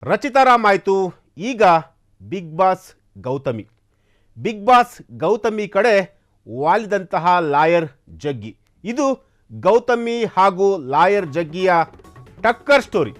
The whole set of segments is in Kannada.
ರಚಿತಾರಾಮ್ ಆಯಿತು. ಈಗ Bigg Boss Gautami. Bigg Boss Gautami ಕಡೆ ವಾಲಿದಂತಹ ಲಾಯರ್ ಜಗ್ಗಿ. ಇದು ಗೌತಮಿ ಹಾಗೂ ಲಾಯರ್ ಜಗ್ಗಿಯ ಟಕ್ಕರ್ ಸ್ಟೋರಿ.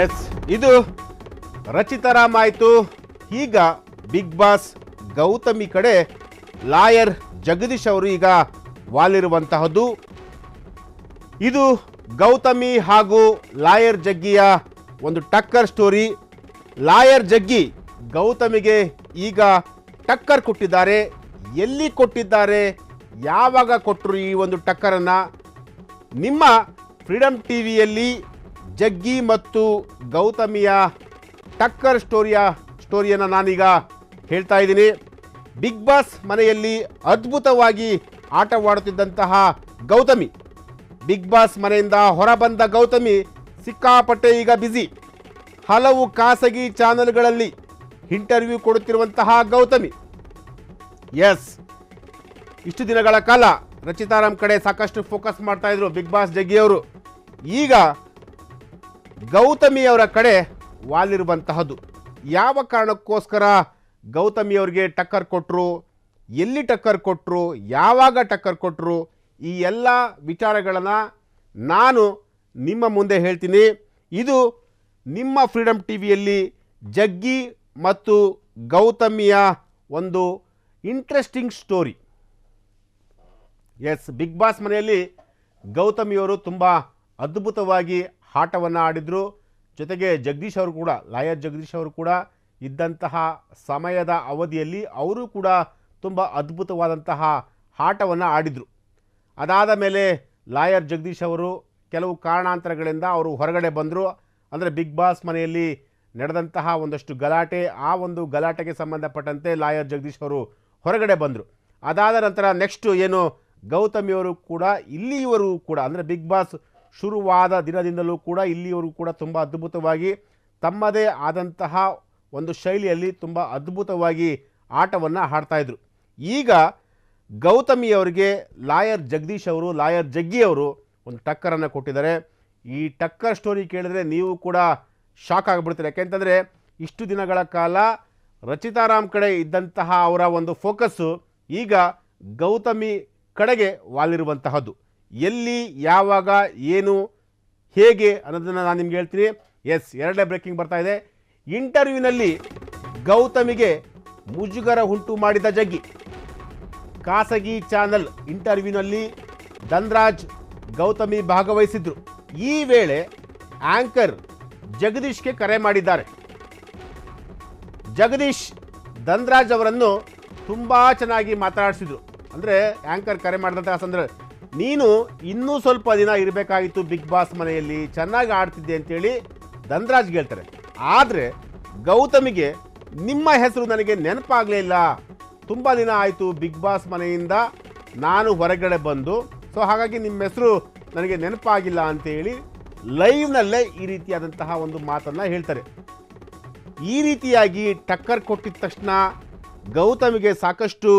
ಎಸ್, ಇದು ರಚಿತಾರಾಮ್ ಆಯಿತು. ಈಗ ಬಿಗ್ ಬಾಸ್ ಗೌತಮಿ ಕಡೆ ಲಾಯರ್ ಜಗದೀಶ್ ಅವರು ಈಗ ವಾಲಿರುವಂತಹದ್ದು. ಇದು ಗೌತಮಿ ಹಾಗೂ ಲಾಯರ್ ಜಗ್ಗಿಯ ಒಂದು ಟಕ್ಕರ್ ಸ್ಟೋರಿ. ಲಾಯರ್ ಜಗ್ಗಿ ಗೌತಮಿಗೆ ಈಗ ಟಕ್ಕರ್ ಕೊಟ್ಟಿದ್ದಾರೆ. ಎಲ್ಲಿ ಕೊಟ್ಟಿದ್ದಾರೆ, ಯಾವಾಗ ಕೊಟ್ಟರು ಈ ಒಂದು ಟಕ್ಕರನ್ನು? ನಿಮ್ಮ ಫ್ರೀಡಮ್ ಟಿವಿಯಲ್ಲಿ ಜಗ್ಗಿ ಮತ್ತು ಗೌತಮಿಯ ಟಕ್ಕರ್ ಸ್ಟೋರಿಯನ್ನು ನಾನೀಗ ಹೇಳ್ತಾ ಇದ್ದೀನಿ. ಬಿಗ್ ಬಾಸ್ ಮನೆಯಲ್ಲಿ ಅದ್ಭುತವಾಗಿ ಆಟವಾಡುತ್ತಿದ್ದಂತಹ ಗೌತಮಿ, ಬಿಗ್ ಬಾಸ್ ಮನೆಯಿಂದ ಹೊರಬಂದ ಗೌತಮಿ ಸಿಕ್ಕಾಪಟ್ಟೆ ಈಗ ಬ್ಯುಸಿ. ಹಲವು ಖಾಸಗಿ ಚಾನೆಲ್ಗಳಲ್ಲಿ ಇಂಟರ್ವ್ಯೂ ಕೊಡುತ್ತಿರುವಂತಹ ಗೌತಮಿ. ಎಸ್, ಇಷ್ಟು ದಿನಗಳ ಕಾಲ ರಚಿತಾರಾಮ್ ಕಡೆ ಸಾಕಷ್ಟು ಫೋಕಸ್ ಮಾಡ್ತಾ ಇದ್ರು ಬಿಗ್ ಬಾಸ್ ಜಗ್ಗಿಯವರು. ಈಗ ಗೌತಮಿಯವರ ಕಡೆ ವಾಲಿರುವಂತಹದ್ದು. ಯಾವ ಕಾರಣಕ್ಕೋಸ್ಕರ ಗೌತಮಿಯವರಿಗೆ ಟಕ್ಕರ್ ಕೊಟ್ಟರು, ಎಲ್ಲಿ ಟಕ್ಕರ್ ಕೊಟ್ಟರು, ಯಾವಾಗ ಟಕ್ಕರ್ ಕೊಟ್ಟರು, ಈ ಎಲ್ಲ ವಿಚಾರಗಳನ್ನು ನಾನು ನಿಮ್ಮ ಮುಂದೆ ಹೇಳ್ತೀನಿ. ಇದು ನಿಮ್ಮ ಫ್ರೀಡಮ್ ಟಿವಿಯಲ್ಲಿ ಜಗ್ಗಿ ಮತ್ತು ಗೌತಮಿಯ ಒಂದು interesting story. Yes, Bigg Boss ಮನೆಯಲ್ಲಿ ಗೌತಮಿಯವರು ತುಂಬ ಅದ್ಭುತವಾಗಿ ಆಟವನ್ನು ಆಡಿದರು. ಜೊತೆಗೆ ಜಗದೀಶ್ ಅವರು ಕೂಡ, ಲಾಯರ್ ಜಗದೀಶ್ ಅವರು ಕೂಡ ಇದ್ದಂತಹ ಸಮಯದ ಅವಧಿಯಲ್ಲಿ ಅವರು ಕೂಡ ತುಂಬ ಅದ್ಭುತವಾದಂತಹ ಆಟವನ್ನು ಆಡಿದರು. ಅದಾದ ಮೇಲೆ ಲಾಯರ್ ಜಗದೀಶ್ ಅವರು ಕೆಲವು ಕಾರಣಾಂತರಗಳಿಂದ ಅವರು ಹೊರಗಡೆ ಬಂದರು. ಅಂದರೆ ಬಿಗ್ ಬಾಸ್ ಮನೆಯಲ್ಲಿ ನಡೆದಂತಹ ಒಂದಷ್ಟು ಗಲಾಟೆ, ಆ ಒಂದು ಗಲಾಟೆಗೆ ಸಂಬಂಧಪಟ್ಟಂತೆ ಲಾಯರ್ ಜಗದೀಶ್ ಅವರು ಹೊರಗಡೆ ಬಂದರು. ಅದಾದ ನಂತರ ನೆಕ್ಸ್ಟು ಏನು ಗೌತಮಿಯವರು ಕೂಡ ಇಲ್ಲಿಯವರೆಗೂ ಕೂಡ, ಅಂದರೆ ಬಿಗ್ ಬಾಸ್ ಶುರುವಾದ ದಿನದಿಂದಲೂ ಕೂಡ ಇಲ್ಲಿಯವರೆಗೂ ಕೂಡ ತುಂಬ ಅದ್ಭುತವಾಗಿ ತಮ್ಮದೇ ಆದಂತಹ ಒಂದು ಶೈಲಿಯಲ್ಲಿ ತುಂಬ ಅದ್ಭುತವಾಗಿ ಆಟವನ್ನು ಆಡ್ತಾಯಿದ್ರು. ಈಗ ಗೌತಮಿಯವರಿಗೆ ಲಾಯರ್ ಜಗದೀಶ್ ಅವರು, ಲಾಯರ್ ಜಗ್ಗಿಯವರು ಒಂದು ಟಕ್ಕರನ್ನು ಕೊಟ್ಟಿದ್ದಾರೆ. ಈ ಟಕ್ಕರ್ ಸ್ಟೋರಿ ಕೇಳಿದ್ರೆ ನೀವು ಕೂಡ ಶಾಕ್ ಆಗಿಬಿಡ್ತೀರಿ. ಯಾಕೆಂತಂದರೆ ಇಷ್ಟು ದಿನಗಳ ಕಾಲ ರಚಿತಾರಾಮ್ ಕಡೆ ಇದ್ದಂತಹ ಅವರ ಒಂದು ಫೋಕಸ್ಸು ಈಗ ಗೌತಮಿ ಕಡೆಗೆ ವಾಲಿರುವಂತಹದ್ದು. ಎಲ್ಲಿ, ಯಾವಾಗ, ಏನು, ಹೇಗೆ ಅನ್ನೋದನ್ನು ನಾನು ನಿಮ್ಗೆ ಹೇಳ್ತೀನಿ. ಎಸ್, ಎರಡನೇ ಬ್ರೇಕಿಂಗ್ ಬರ್ತಾ ಇದೆ. ಇಂಟರ್ವ್ಯೂನಲ್ಲಿ ಗೌತಮಿಗೆ ಮುಜುಗರ ಉಂಟು ಮಾಡಿದ ಜಗ್ಗಿ. ಖಾಸಗಿ ಚಾನಲ್ ಇಂಟರ್ವ್ಯೂನಲ್ಲಿ ಧನ್ರಾಜ್ ಗೌತಮಿ ಭಾಗವಹಿಸಿದ್ರು. ಈ ವೇಳೆ ಆಂಕರ್ ಜಗದೀಶ್ಗೆ ಕರೆ ಮಾಡಿದ್ದಾರೆ. ಜಗದೀಶ್ ಧನ್ರಾಜ್ ಅವರನ್ನು ತುಂಬ ಚೆನ್ನಾಗಿ ಮಾತಾಡಿಸಿದ್ರು. ಅಂದರೆ ಆಂಕರ್ ಕರೆ ಮಾಡಿದಂತಹ ಸಂದರ್ಭ, ನೀನು ಇನ್ನೂ ಸ್ವಲ್ಪ ದಿನ ಇರಬೇಕಾಗಿತ್ತು ಬಿಗ್ ಬಾಸ್ ಮನೆಯಲ್ಲಿ, ಚೆನ್ನಾಗಿ ಆಡ್ತಿದ್ದೆ ಅಂತೇಳಿ ಧನ್ರಾಜ್ಗೆ ಹೇಳ್ತಾರೆ. ಆದರೆ ಗೌತಮಿಗೆ ನಿಮ್ಮ ಹೆಸರು ನನಗೆ ನೆನಪಾಗಲೇ ಇಲ್ಲ, ತುಂಬ ದಿನ ಆಯಿತು ಬಿಗ್ ಬಾಸ್ ಮನೆಯಿಂದ ನಾನು ಹೊರಗಡೆ ಬಂದು, ಸೊ ಹಾಗಾಗಿ ನಿಮ್ಮ ಹೆಸರು ನನಗೆ ನೆನಪಾಗಿಲ್ಲ ಅಂತೇಳಿ ಲೈವ್ನಲ್ಲೇ ಈ ರೀತಿಯಾದಂತಹ ಒಂದು ಮಾತನ್ನು ಹೇಳ್ತಾರೆ. ಈ ರೀತಿಯಾಗಿ ಟಕ್ಕರ್ ಕೊಟ್ಟಿದ ತಕ್ಷಣ ಗೌತಮಿಗೆ ಸಾಕಷ್ಟು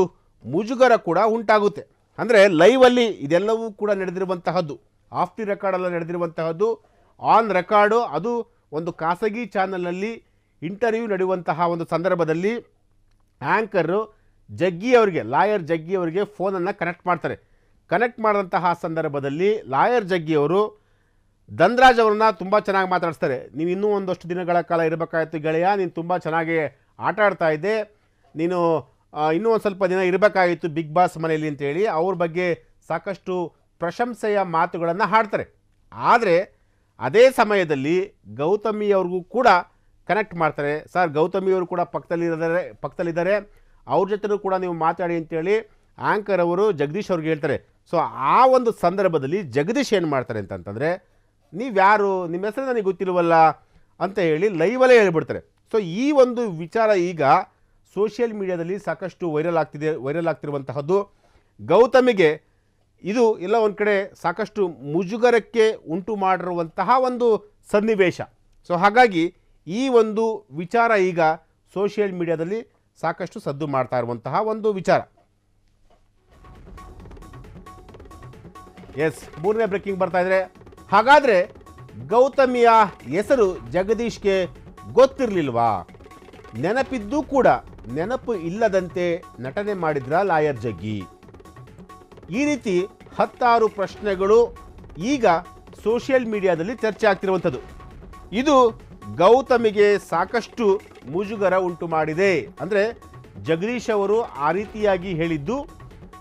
ಮುಜುಗರ ಕೂಡ ಉಂಟಾಗುತ್ತೆ. ಅಂದರೆ ಲೈವಲ್ಲಿ ಇದೆಲ್ಲವೂ ಕೂಡ ನಡೆದಿರುವಂತಹದ್ದು, ಆಫ್ ದಿ ರೆಕಾರ್ಡೆಲ್ಲ ನಡೆದಿರುವಂತಹದ್ದು, ಆನ್ ರೆಕಾರ್ಡು. ಅದು ಒಂದು ಖಾಸಗಿ ಚಾನಲ್ನಲ್ಲಿ ಇಂಟರ್ವ್ಯೂ ನಡೆಯುವಂತಹ ಒಂದು ಸಂದರ್ಭದಲ್ಲಿ ಆ್ಯಂಕರು ಜಗ್ಗಿಯವರಿಗೆ, ಲಾಯರ್ ಜಗ್ಗಿಯವರಿಗೆ ಫೋನನ್ನು ಕನೆಕ್ಟ್ ಮಾಡ್ತಾರೆ. ಕನೆಕ್ಟ್ ಮಾಡಿದಂತಹ ಸಂದರ್ಭದಲ್ಲಿ ಲಾಯರ್ ಜಗ್ಗಿಯವರು ಧನ್ರಾಜ್ ಅವ್ರನ್ನ ತುಂಬ ಚೆನ್ನಾಗಿ ಮಾತಾಡಿಸ್ತಾರೆ. ನೀವು ಇನ್ನೂ ಒಂದಷ್ಟು ದಿನಗಳ ಕಾಲ ಇರಬೇಕಾಯಿತು ಗೆಳೆಯ, ನೀನು ತುಂಬ ಚೆನ್ನಾಗಿ ಆಟ ಆಡ್ತಾ ಇದ್ದೆ, ನೀನು ಇನ್ನೂ ಒಂದು ಸ್ವಲ್ಪ ದಿನ ಇರಬೇಕಾಗಿತ್ತು ಬಿಗ್ ಬಾಸ್ ಮನೆಯಲ್ಲಿ ಅಂತೇಳಿ ಅವ್ರ ಬಗ್ಗೆ ಸಾಕಷ್ಟು ಪ್ರಶಂಸೆಯ ಮಾತುಗಳನ್ನು ಹಾಡ್ತಾರೆ. ಆದರೆ ಅದೇ ಸಮಯದಲ್ಲಿ ಗೌತಮಿ ಅವ್ರಿಗೂ ಕೂಡ ಕನೆಕ್ಟ್ ಮಾಡ್ತಾರೆ. ಸರ್, ಗೌತಮಿ ಅವರು ಕೂಡ ಪಕ್ಕದಲ್ಲಿದ್ದಾರೆ, ಅವ್ರ ಜೊತೆನೂ ಕೂಡ ನೀವು ಮಾತಾಡಿ ಅಂತೇಳಿ ಆ್ಯಂಕರ್ ಅವರು ಜಗದೀಶ್ ಅವ್ರಿಗೆ ಹೇಳ್ತಾರೆ. ಸೊ ಆ ಒಂದು ಸಂದರ್ಭದಲ್ಲಿ ಜಗದೀಶ್ ಏನು ಮಾಡ್ತಾರೆ ಅಂತಂದರೆ, ನೀವ್ಯಾರು, ನಿಮ್ಮ ಹೆಸರು ನನಗೆ ಗೊತ್ತಿಲ್ವಲ್ಲ ಅಂತ ಹೇಳಿ ಲೈವಲ್ಲೇ ಹೇಳ್ಬಿಡ್ತಾರೆ. ಸೊ ಈ ಒಂದು ವಿಚಾರ ಈಗ ಸೋಷಿಯಲ್ ಮೀಡಿಯಾದಲ್ಲಿ ಸಾಕಷ್ಟು ವೈರಲ್ ಆಗ್ತಿರುವಂತಹದ್ದು. ಗೌತಮಿಗೆ ಇದು ಎಲ್ಲ ಒಂದು ಕಡೆ ಸಾಕಷ್ಟು ಮುಜುಗರಕ್ಕೆ ಉಂಟು ಮಾಡಿರುವಂತಹ ಒಂದು ಸನ್ನಿವೇಶ. ಸೊ ಹಾಗಾಗಿ ಈ ಒಂದು ವಿಚಾರ ಈಗ ಸೋಷಿಯಲ್ ಮೀಡಿಯಾದಲ್ಲಿ ಸಾಕಷ್ಟು ಸದ್ದು ಮಾಡ್ತಾ ಇರುವಂತಹ ಒಂದು ವಿಚಾರ. ಎಸ್, ಮೂರನೇ ಬ್ರೇಕಿಂಗ್ ಬರ್ತಾ ಇದ್ರೆ, ಹಾಗಾದರೆ ಗೌತಮಿಯ ಹೆಸರು ಜಗದೀಶ್ಗೆ ಗೊತ್ತಿರಲಿಲ್ವಾ? ನೆನಪಿದ್ದೂ ಕೂಡ ನೆನಪು ಇಲ್ಲದಂತೆ ನಟನೆ ಮಾಡಿದ್ರ ಲಾಯರ್ ಜಗ್ಗಿ? ಈ ರೀತಿ 10 ಪ್ರಶ್ನೆಗಳು ಈಗ ಸೋಷಿಯಲ್ ಮೀಡಿಯಾದಲ್ಲಿ ಚರ್ಚೆ ಆಗ್ತಿರುವಂಥದ್ದು. ಇದು ಗೌತಮಿಗೆ ಸಾಕಷ್ಟು ಮುಜುಗರ ಉಂಟು ಮಾಡಿದೆ. ಅಂದರೆ ಜಗದೀಶ್ ಅವರು ಆ ರೀತಿಯಾಗಿ ಹೇಳಿದ್ದು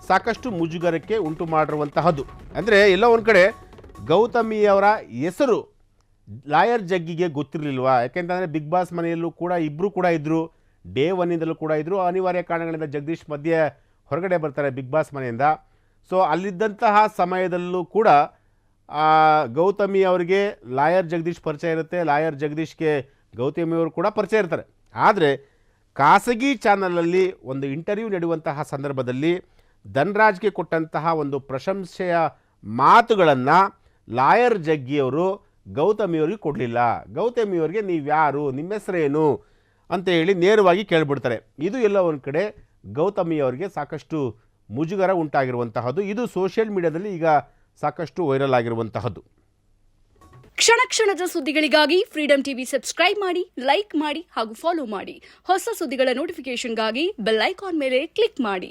ಸಾಕಷ್ಟು ಮುಜುಗರಕ್ಕೆ ಉಂಟು ಮಾಡಿರುವಂತಹದ್ದು. ಅಂದರೆ ಎಲ್ಲ ಒಂದು ಕಡೆ ಗೌತಮಿಯವರ ಹೆಸರು ಲಾಯರ್ ಜಗ್ಗಿಗೆ ಗೊತ್ತಿರಲಿಲ್ವಾ? ಯಾಕೆಂತಂದರೆ ಬಿಗ್ ಬಾಸ್ ಮನೆಯಲ್ಲೂ ಕೂಡ ಇಬ್ಬರು ಕೂಡ ಇದ್ದರು, ಡೇ ಒನ್ನಿಂದಲೂ ಕೂಡ ಇದ್ದರು. ಅನಿವಾರ್ಯ ಕಾರಣಗಳಿಂದ ಜಗದೀಶ್ ಮಧ್ಯೆ ಹೊರಗಡೆ ಬರ್ತಾರೆ ಬಿಗ್ ಬಾಸ್ ಮನೆಯಿಂದ. ಸೊ ಅಲ್ಲಿದ್ದಂತಹ ಸಮಯದಲ್ಲೂ ಕೂಡ ಗೌತಮಿ ಅವರಿಗೆ ಲಾಯರ್ ಜಗದೀಶ್ ಪರಿಚಯ ಇರುತ್ತೆ, ಲಾಯರ್ ಜಗದೀಶ್ಗೆ ಗೌತಮಿಯವರು ಕೂಡ ಪರಿಚಯ ಇರ್ತಾರೆ. ಆದರೆ ಖಾಸಗಿ ಚಾನಲಲ್ಲಿ ಒಂದು ಇಂಟರ್ವ್ಯೂ ನಡೆಯುವಂತಹ ಸಂದರ್ಭದಲ್ಲಿ ಧನ್ರಾಜ್ಗೆ ಕೊಟ್ಟಂತಹ ಒಂದು ಪ್ರಶಂಸೆಯ ಮಾತುಗಳನ್ನು ಲಾಯರ್ ಜಗ್ಗಿಯವರು ಗೌತಮಿಯವರಿಗೆ ಕೊಡಲಿಲ್ಲ. ಗೌತಮಿಯವರಿಗೆ ನೀವ್ಯಾರು, ನಿಮ್ಮ ಹೆಸರೇನು ಅಂತ ಹೇಳಿ ನೇರವಾಗಿ ಕೇಳಿಬಿಡ್ತಾರೆ. ಇದು ಎಲ್ಲ ಒಂದು ಕಡೆ ಗೌತಮಿಯವರಿಗೆ ಸಾಕಷ್ಟು ಮುಜುಗರ ಉಂಟಾಗಿರುವಂತಹದ್ದು. ಇದು ಸೋಷಿಯಲ್ ಮೀಡಿಯಾದಲ್ಲಿ ಈಗ ಸಾಕಷ್ಟು ವೈರಲ್ ಆಗಿರುವಂತಹದ್ದು. ಕ್ಷಣ ಕ್ಷಣದ ಸುದ್ದಿಗಳಿಗಾಗಿ ಫ್ರೀಡಂ ಟಿವಿ ಸಬ್ಸ್ಕ್ರೈಬ್ ಮಾಡಿ, ಲೈಕ್ ಮಾಡಿ ಹಾಗೂ ಫಾಲೋ ಮಾಡಿ. ಹೊಸ ಸುದ್ದಿಗಳ ನೋಟಿಫಿಕೇಶನ್ಗಾಗಿ ಬೆಲ್ ಐಕಾನ್ ಮೇಲೆ ಕ್ಲಿಕ್ ಮಾಡಿ.